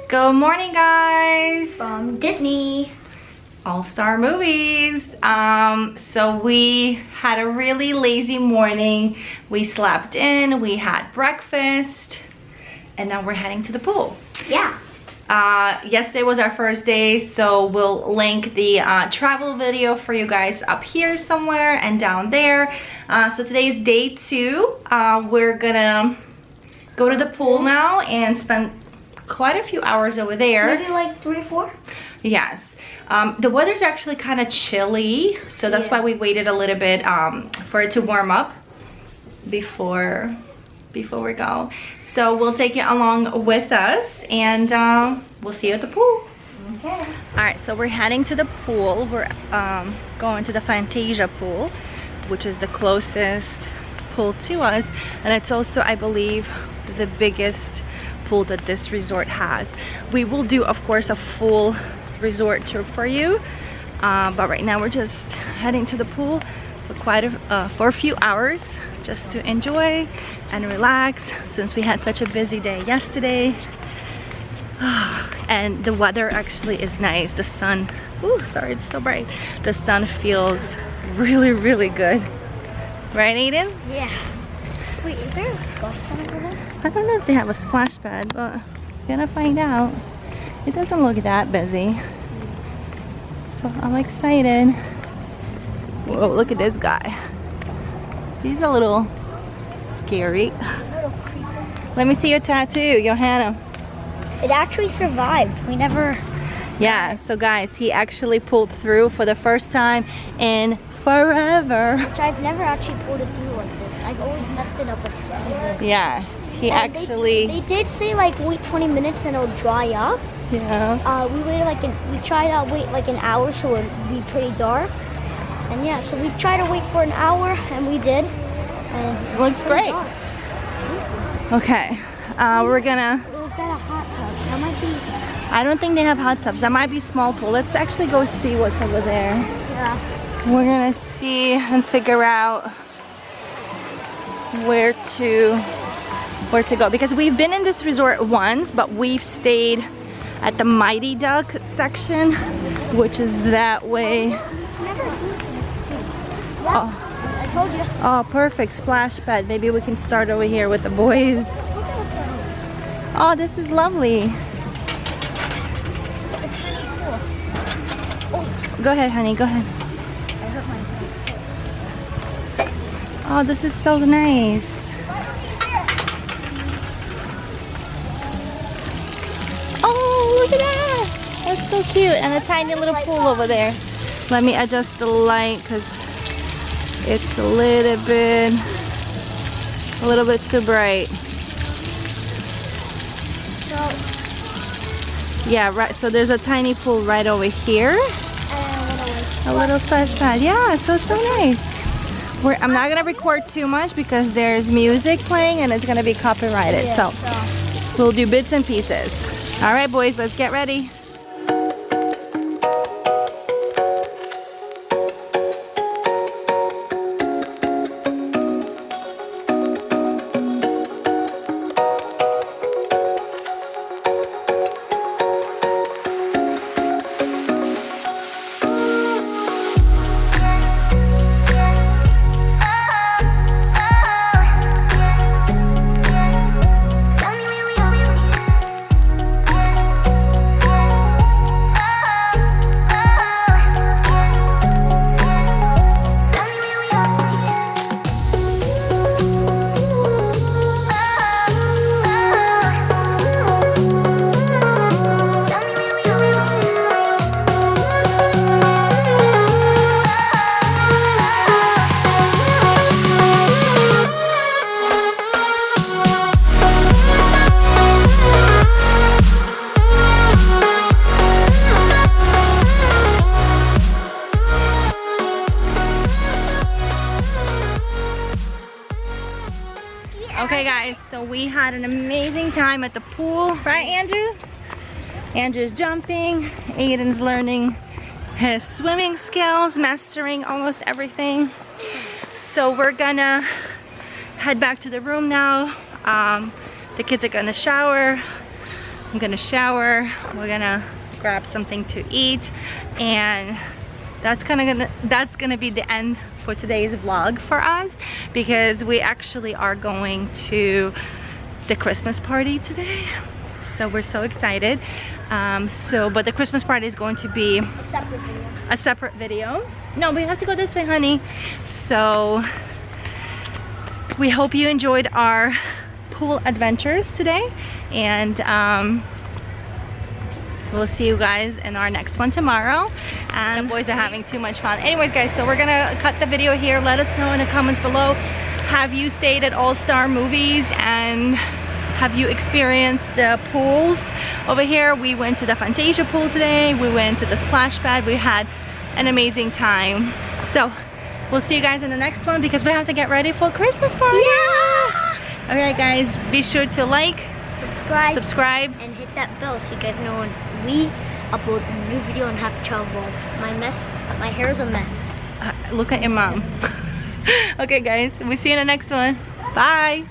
Good morning, guys. From Disney. All-Star Movies. So we had a really lazy morning. We slept in, we had breakfast, and now we're heading to the pool. Yeah. Yesterday was our first day, so we'll link the travel video for you guys up here somewhere and down there. So today is day 2. We're gonna go to the pool now and spend quite a few hours over there. Maybe like 3 or 4? Yes. The weather's actually kind of chilly, so that's why we waited a little bit for it to warm up before we go. So we'll take you along with us, and we'll see you at the pool. Okay. All right, so we're heading to the pool. We're going to the Fantasia pool, which is the closest pool to us, and it's also, I believe, the biggest pool that this resort has. We will do, of course, a full resort tour for you, but right now we're just heading to the pool for a few hours, just to enjoy and relax, since we had such a busy day yesterday. And the weather actually is nice. The sun, ooh, sorry, it's so bright. The sun feels really, really good. Right, Aiden? Yeah. Wait, is there a splash pad over there? I don't know if they have a splash pad, but we're gonna find out. It doesn't look that busy, but I'm excited. Whoa, look at this guy. He's a little scary. Let me see your tattoo, Johanna. It actually survived. We never... Yeah, so guys, he actually pulled through for the first time in forever. Which I've never actually pulled it through like this. I've always messed it up a tiny bit. Yeah, he actually... They did say like wait 20 minutes and it'll dry up. Yeah. We waited we tried to wait like an hour so it would be pretty dark. And yeah, so we tried to wait for an hour and we did. And it looks great. dark. Okay, we're gonna... We'll get a hot tub. That might be... I don't think they have hot tubs. That might be small pool. Let's actually go see what's over there. Yeah. We're gonna see and figure out where to go, because we've been in this resort once, but we've stayed at the Mighty Duck section, which is that way. Oh. I told you. Oh, perfect splash pad. Maybe we can start over here with the boys. Oh, this is lovely. It's really cool. Oh, Go ahead, honey, go ahead. I hurt my face. Oh, this is so nice. Oh, look at that. That's so cute. And a tiny little pool over there. Let me adjust the light because it's a little bit too bright. Yeah, right. So there's a tiny pool right over here. A little splash pad. Yeah, so it's so nice. I'm not gonna record too much because there's music playing and it's gonna be copyrighted. Yeah, so we'll do bits and pieces. All right, boys, let's get ready. Okay guys, so we had an amazing time at the pool, right Andrew? Andrew's jumping, Aiden's learning his swimming skills, mastering almost everything. So we're gonna head back to the room now. The kids are gonna shower, I'm gonna shower, we're gonna grab something to eat, and that's gonna be the end for today's vlog for us, because we actually are going to the Christmas party today. So we're so excited. But the Christmas party is going to be a separate video. No, we have to go this way, honey. So we hope you enjoyed our pool adventures today, and we'll see you guys in our next one tomorrow. And the boys are having too much fun. Anyways, guys, so we're gonna cut the video here. Let us know in the comments below, have you stayed at All Star Movies, and have you experienced the pools over here? We went to the Fantasia pool today. We went to the splash pad. We had an amazing time. So we'll see you guys in the next one, because we have to get ready for Christmas party. Yeah! All right, guys, be sure to like, subscribe, and hit that bell so you guys know when we upload a new video on Happy Child Vlogs. My hair is a mess. Look at your mom. Okay, guys, we'll see you in the next one. Bye.